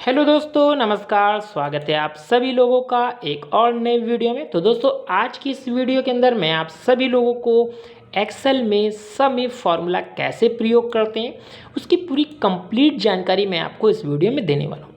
Hello दोस्तों, नमस्कार। स्वागत है आप सभी लोगों का एक और नए वीडियो में। तो दोस्तों, आज की इस वीडियो के अंदर मैं आप सभी लोगों को एक्सेल में सम इफ फॉर्मूला कैसे प्रयोग करते हैं उसकी पूरी कंप्लीट जानकारी मैं आपको इस वीडियो में देने वाला हूँ।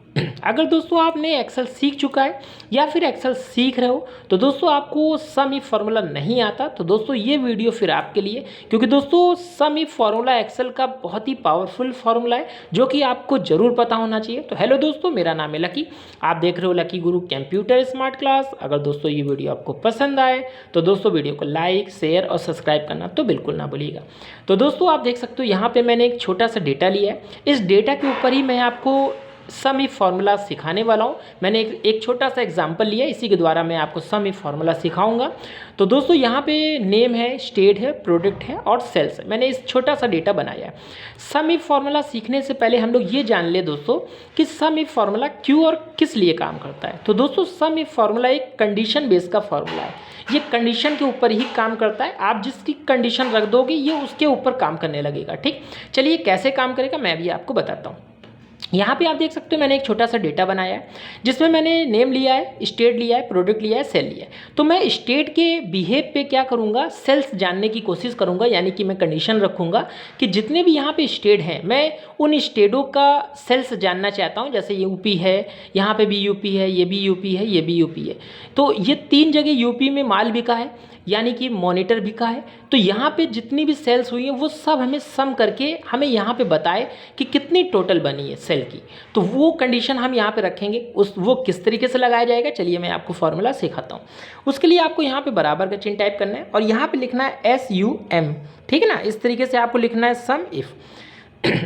अगर दोस्तों आपने एक्सेल सीख चुका है या फिर एक्सेल सीख रहे हो तो दोस्तों आपको सम इफ फॉर्मूला नहीं आता तो दोस्तों ये वीडियो फिर आपके लिए, क्योंकि दोस्तों सम इफ फॉर्मूला एक्सेल का बहुत ही पावरफुल फॉर्मूला है जो कि आपको जरूर पता होना चाहिए। तो हेलो दोस्तों, मेरा नाम है लकी, आप देख रहे हो लकी गुरु कंप्यूटर स्मार्ट क्लास। अगर दोस्तों ये वीडियो आपको पसंद आए तो दोस्तों वीडियो को लाइक, शेयर और सब्सक्राइब करना तो बिल्कुल ना भूलिएगा। तो दोस्तों आप देख सकते हो यहाँ पे मैंने एक छोटा सा डेटा लिया है। इस डेटा के ऊपर ही मैं आपको सम इफ फॉर्मूला सिखाने वाला हूँ। मैंने एक छोटा सा एग्जांपल लिया, इसी के द्वारा मैं आपको सम इफ फॉर्मूला सिखाऊंगा। तो दोस्तों यहाँ पे नेम है, स्टेट है, प्रोडक्ट है और सेल्स है। मैंने इस छोटा सा डेटा बनाया है। सम इफ फॉर्मूला सीखने से पहले हम लोग ये जान ले दोस्तों कि सम इफ फॉर्मूला क्यों और किस लिए काम करता है। तो दोस्तों सम इफ फॉर्मूला एक कंडीशन बेस का फॉर्मूला है। ये कंडीशन के ऊपर ही काम करता है। आप जिसकी कंडीशन रख दोगे ये उसके ऊपर काम करने लगेगा। ठीक, चलिए कैसे काम करेगा मैं भी आपको बताता हूँ। यहाँ पे आप देख सकते हो मैंने एक छोटा सा डेटा बनाया है जिसमें मैंने नेम लिया है, स्टेट लिया है, प्रोडक्ट लिया है, सेल लिया है। तो मैं स्टेट के बिहेव पे क्या करूँगा, सेल्स जानने की कोशिश करूँगा, यानी कि मैं कंडीशन रखूँगा कि जितने भी यहाँ पे स्टेट हैं मैं उन स्टेटों का सेल्स जानना चाहता हूँ। जैसे यूपी है, यहाँ पे भी यूपी है, ये भी यूपी है, ये भी यूपी है। तो ये तीन जगह यूपी में माल बिका है, यानी कि मॉनिटर बिका है। तो यहाँ पे जितनी भी सेल्स हुई हैं वो सब हमें सम करके हमें यहाँ पे बताए कि कितनी टोटल बनी है सेल की। तो वो कंडीशन हम यहाँ पे रखेंगे। वो किस तरीके से लगाया जाएगा, चलिए मैं आपको फॉर्मूला सिखाता हूँ। उसके लिए आपको यहाँ पे बराबर का चिन्ह टाइप करना है और यहाँ पे लिखना है SUM। ठीक है ना, इस तरीके से आपको लिखना है सम इफ।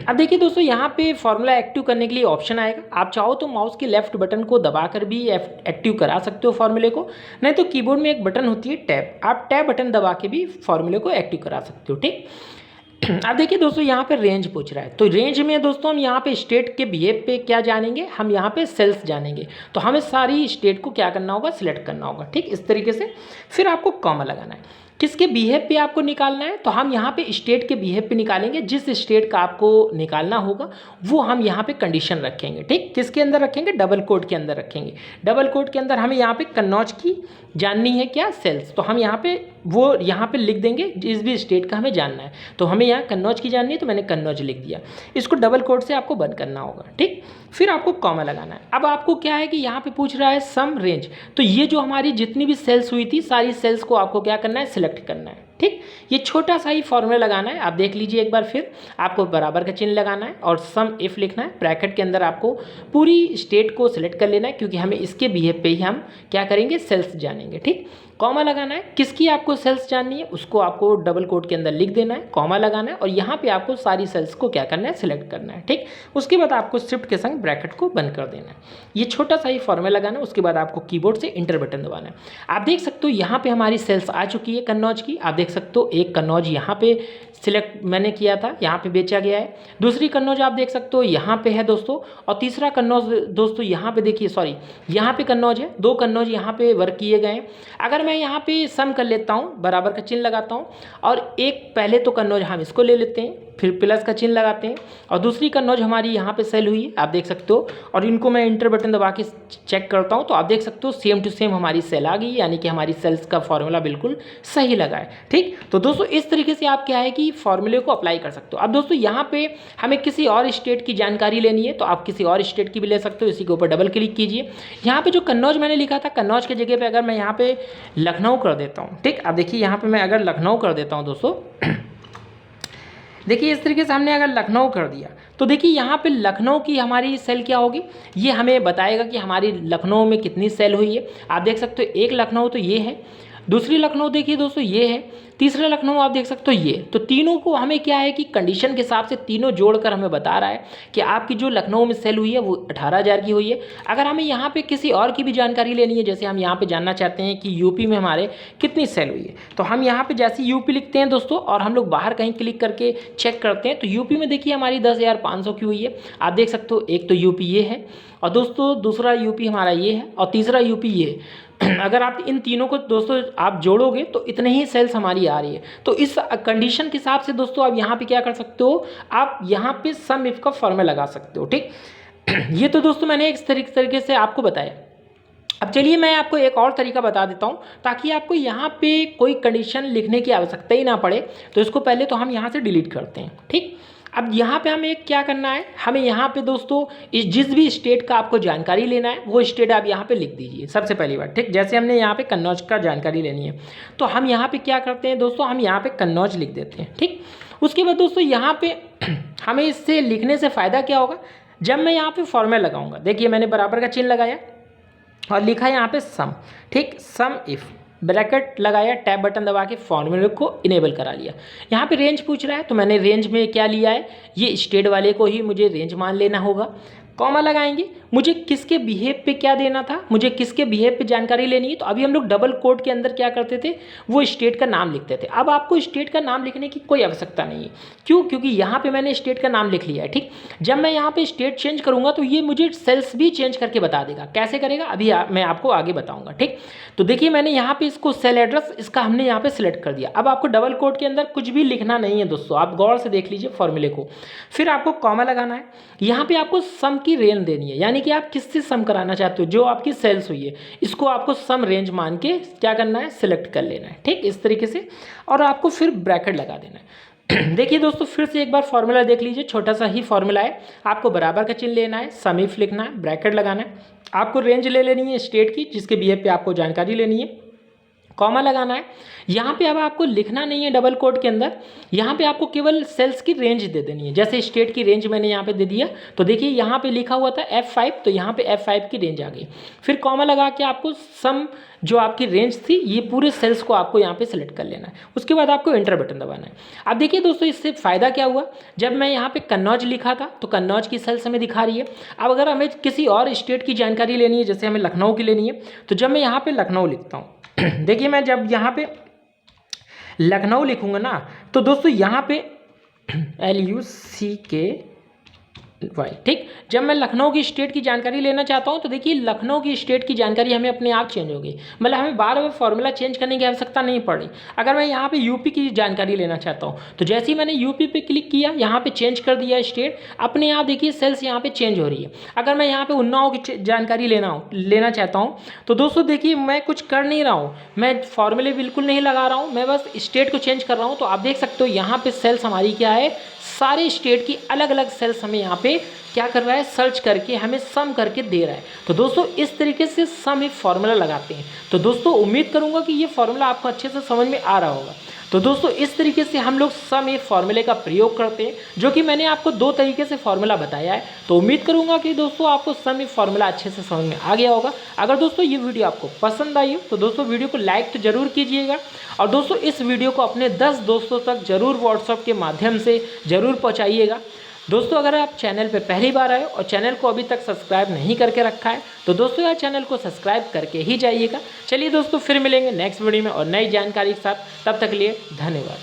अब देखिए दोस्तों, यहाँ पे फॉर्मूला एक्टिव करने के लिए ऑप्शन आएगा। आप चाहो तो माउस के लेफ्ट बटन को दबाकर भी एक्टिव करा सकते हो फॉर्मूले को, नहीं तो कीबोर्ड में एक बटन होती है टैब, आप टैब बटन दबा के भी फॉर्मूले को एक्टिव करा सकते हो। ठीक, अब देखिए दोस्तों यहाँ पे रेंज पूछ रहा है। तो रेंज में दोस्तों हम यहाँ पे स्टेट के बिहेव पे क्या जानेंगे, हम यहाँ पे सेल्स जानेंगे। तो हमें सारी स्टेट को क्या करना होगा, सिलेक्ट करना होगा। ठीक, इस तरीके से फिर आपको कॉमा लगाना है। किसके बिहेव पे आपको निकालना है, तो हम यहाँ पे स्टेट के बिहेव पे निकालेंगे। जिस स्टेट का आपको निकालना होगा वो हम यहाँ पे कंडीशन रखेंगे। ठीक, किसके अंदर रखेंगे, डबल कोट के अंदर रखेंगे। डबल कोट के अंदर हमें यहाँ पे कन्नौज की जाननी है क्या, सेल्स। तो हम यहाँ पे वो यहाँ पे लिख देंगे जिस भी स्टेट का हमें जानना है। तो हमें यहाँ कन्नौज की जाननी है तो मैंने कन्नौज लिख दिया। इसको डबल कोट से आपको बंद करना होगा। ठीक, फिर आपको कॉमा लगाना है। अब आपको क्या है कि यहाँ पे पूछ रहा है सम रेंज। तो ये जो हमारी जितनी भी सेल्स हुई थी सारी सेल्स को आपको क्या करना है, सिलेक्ट करना है। ठीक, ये छोटा सा ही फॉर्मूला लगाना है। आप देख लीजिए एक बार, फिर आपको बराबर का चिन्ह लगाना है और सम इफ लिखना है। ब्रैकेट के अंदर आपको पूरी स्टेट को सिलेक्ट कर लेना है क्योंकि हमें इसके बिहेव पे ही हम क्या करेंगे, सेल्स जानेंगे। ठीक, कॉमा लगाना है। किसकी आपको सेल्स जाननी है उसको आपको डबल कोट के अंदर लिख देना है, कॉमा लगाना है और यहाँ पे आपको सारी सेल्स को क्या करना है, सिलेक्ट करना है। ठीक, उसके बाद आपको शिफ्ट के संग ब्रैकेट को बंद कर देना है। ये छोटा सा ही फॉर्मूला लगाना है। उसके बाद आपको कीबोर्ड से इंटर बटन दबाना है। आप देख सकते हो यहाँ पे हमारी सेल्स आ चुकी है कन्नौज की। आप देख सकते हो एक कन्नौज यहाँ पे सिलेक्ट मैंने किया था, यहाँ पे बेचा गया है। दूसरी कन्नौज आप देख सकते हो यहाँ पे है दोस्तों, और तीसरा कन्नौज दोस्तों यहाँ पे देखिए, सॉरी यहाँ पे कन्नौज है, दो कन्नौज यहाँ पे वर्क किए गए हैं। अगर मैं यहाँ पे सम कर लेता हूँ, बराबर का चिन्ह लगाता हूँ और एक पहले तो कन्नौज हम इसको ले लेते हैं, फिर प्लस का चिन्ह लगाते हैं और दूसरी कन्नौज हमारी यहाँ पे सेल हुई है, आप देख सकते हो। और इनको मैं इंटर बटन दबा के चेक करता हूँ तो आप देख सकते हो सेम टू सेम हमारी सेल आ गई, यानी कि हमारी सेल्स का फॉर्मूला बिल्कुल सही लगा है। ठीक, तो दोस्तों इस तरीके से आप क्या है कि फॉर्मूले को अप्लाई कर सकते हो। अब दोस्तों यहाँ पे हमें किसी और स्टेट की जानकारी लेनी है तो आप किसी और स्टेट की भी ले सकते हो। इसी के ऊपर डबल क्लिक कीजिए। यहाँ पे जो कन्नौज मैंने लिखा था, कन्नौज की जगह पे अगर मैं यहाँ पे लखनऊ कर देता हूँ। ठीक, अब देखिए यहाँ पे मैं अगर लखनऊ कर देता हूँ दोस्तों, देखिए इस तरीके से हमने अगर लखनऊ कर दिया तो देखिए यहाँ पे लखनऊ की हमारी सेल क्या होगी, ये हमें बताएगा कि हमारी लखनऊ में कितनी सेल हुई है। आप देख सकते हो एक लखनऊ तो ये है, दूसरी लखनऊ देखिए दोस्तों ये है, तीसरा लखनऊ आप देख सकते हो ये। तो तीनों को हमें क्या है कि कंडीशन के हिसाब से तीनों जोड़कर हमें बता रहा है कि आपकी जो लखनऊ में सेल हुई है वो 18,000 की हुई है। अगर हमें यहाँ पे किसी और की भी जानकारी लेनी है, जैसे हम यहाँ पे जानना चाहते हैं कि यूपी में हमारे कितनी सेल हुई है, तो हम यहाँ पे जैसे यूपी लिखते हैं दोस्तों और हम लोग बाहर कहीं क्लिक करके चेक करते हैं तो यूपी में देखिए हमारी 10,500 की हुई है। आप देख सकते हो एक तो यूपी ये है और दोस्तों दूसरा यूपी हमारा ये है और तीसरा यूपी ये। अगर आप इन तीनों को दोस्तों आप जोड़ोगे तो इतने ही सेल्स हमारी आ रही है। तो इस कंडीशन के हिसाब से दोस्तों आप यहाँ पे क्या कर सकते हो, आप यहाँ पे सम इफ का फॉर्मूला लगा सकते हो। ठीक, ये तो दोस्तों मैंने एक तरीके से आपको बताया। अब चलिए मैं आपको एक और तरीका बता देता हूँ ताकि आपको यहाँ पे कोई कंडीशन लिखने की आवश्यकता ही ना पड़े। तो इसको पहले तो हम यहाँ से डिलीट करते हैं, ठीक। अब यहाँ पे हमें क्या करना है, हमें यहाँ पे दोस्तों इस जिस भी स्टेट का आपको जानकारी लेना है वो स्टेट आप यहाँ पे लिख दीजिए सबसे पहली बार, ठीक। जैसे हमने यहाँ पे कन्नौज का जानकारी लेनी है तो हम यहाँ पे क्या करते हैं दोस्तों, हम यहाँ पे कन्नौज लिख देते हैं, ठीक। उसके बाद दोस्तों यहाँ पे हमें इससे लिखने से फ़ायदा क्या होगा, जब मैं यहाँ पे फॉर्मूला लगाऊंगा, देखिए मैंने बराबर का चिन्ह लगाया और लिखा है यहाँ पे सम, ठीक। सम इफ़ ब्रैकेट लगाया, टैब बटन दबा के फॉर्मूले को इनेबल करा लिया। यहाँ पे रेंज पूछ रहा है तो मैंने रेंज में क्या लिया है, ये स्टेट वाले को ही मुझे रेंज मान लेना होगा। कॉमा लगाएंगे, मुझे किसके बिहेव पे क्या देना था, मुझे किसके बिहेव पे जानकारी लेनी है। तो अभी हम लोग डबल कोट के अंदर क्या करते थे, वो स्टेट का नाम लिखते थे। अब आपको स्टेट का नाम लिखने की कोई आवश्यकता नहीं है, क्यों, क्योंकि यहाँ पे मैंने स्टेट का नाम लिख लिया है, ठीक। जब मैं यहाँ पे स्टेट चेंज करूँगा तो ये मुझे सेल्स भी चेंज करके बता देगा। कैसे करेगा अभी मैं आपको आगे बताऊँगा, ठीक। तो देखिए मैंने यहाँ पे इसको सेल एड्रेस इसका हमने यहाँ पे सिलेक्ट कर दिया। अब आपको डबल कोट के अंदर कुछ भी लिखना नहीं है दोस्तों, आप गौर से देख लीजिए फॉर्मूले को। फिर आपको कॉमा लगाना है, यहाँ पे आपको सम की रेंज देनी है, यानी कि आप किससे सम कराना चाहते हो, जो आपकी सेल्स हुई है इसको आपको सम रेंज मान के क्या करना है, सिलेक्ट कर लेना है, ठीक, इस तरीके से। और आपको फिर ब्रैकेट लगा देना है। देखिए दोस्तों फिर से एक बार फॉर्मूला देख लीजिए, छोटा सा ही फॉर्मूला है। आपको बराबर का चिन्ह लेना है, सम इफ लिखना है, ब्रैकेट लगाना है, आपको रेंज ले लेनी है स्टेट की जिसके बिहेव पे आपको जानकारी लेनी है, कॉमा लगाना है। यहाँ पे अब आपको लिखना नहीं है डबल कोट के अंदर, यहाँ पे आपको केवल सेल्स की रेंज दे देनी है। जैसे स्टेट की रेंज मैंने यहाँ पे दे दिया, तो देखिए यहाँ पे लिखा हुआ था F5, तो यहाँ पे F5 की रेंज आ गई। फिर कॉमा लगा के आपको सम जो आपकी रेंज थी ये पूरे सेल्स को आपको यहाँ पे सेलेक्ट कर लेना है। उसके बाद आपको एंटर बटन दबाना है। अब देखिए दोस्तों इससे फ़ायदा क्या हुआ, जब मैं यहाँ पे कन्नौज लिखा था तो कन्नौज की सेल्स हमें दिखा रही है। अब अगर हमें किसी और स्टेट की जानकारी लेनी है, जैसे हमें लखनऊ की लेनी है, तो जब मैं यहाँ पे लखनऊ लिखता हूँ देखिए मैं जब यहाँ पे लखनऊ लिखूंगा ना तो दोस्तों यहाँ पे LUCKY, ठीक। जब मैं लखनऊ की स्टेट की जानकारी लेना चाहता हूँ तो देखिए लखनऊ की स्टेट की जानकारी हमें अपने आप चेंज होगी, मतलब हमें बार बार फॉर्मूला चेंज करने की आवश्यकता नहीं पड़ी। अगर मैं यहाँ पे यूपी की जानकारी लेना चाहता हूँ तो जैसे ही मैंने यूपी पे क्लिक किया, यहाँ पे चेंज कर दिया स्टेट, अपने आप देखिए सेल्स यहाँ पे चेंज हो रही है। अगर मैं यहाँ पे उन्नाव की जानकारी लेना चाहता हूँ तो दोस्तों देखिए मैं कुछ कर नहीं रहा हूँ, मैं फॉर्मूले बिल्कुल नहीं लगा रहा हूँ, मैं बस स्टेट को चेंज कर रहा हूँ। तो आप देख सकते हो यहाँ पे सेल्स हमारी क्या है, सारे स्टेट की अलग अलग सेल्स हमें यहाँ पे क्या कर रहा है, सर्च करके हमें सम करके दे रहा है। तो दोस्तों इस तरीके से सम एक फॉर्मूला लगाते हैं। तो दोस्तों उम्मीद करूंगा कि ये फॉर्मूला आपको अच्छे से समझ में आ रहा होगा। तो दोस्तों इस तरीके से हम लोग सम एक फॉर्मूले का प्रयोग करते हैं, जो कि मैंने आपको दो तरीके से फॉर्मूला बताया है। तो उम्मीद करूंगा कि दोस्तों आपको सम एक फॉर्मूला अच्छे से समझ में आ गया होगा। अगर दोस्तों ये वीडियो आपको पसंद आई हो तो दोस्तों वीडियो को लाइक तो जरूर कीजिएगा, और दोस्तों इस वीडियो को अपने 10 दोस्तों तक जरूर व्हाट्सएप के माध्यम से जरूर पहुँचाइएगा। दोस्तों अगर आप चैनल पे पहली बार आए और चैनल को अभी तक सब्सक्राइब नहीं करके रखा है तो दोस्तों यार चैनल को सब्सक्राइब करके ही जाइएगा। चलिए दोस्तों फिर मिलेंगे नेक्स्ट वीडियो में और नई जानकारी के साथ, तब तक के लिए धन्यवाद।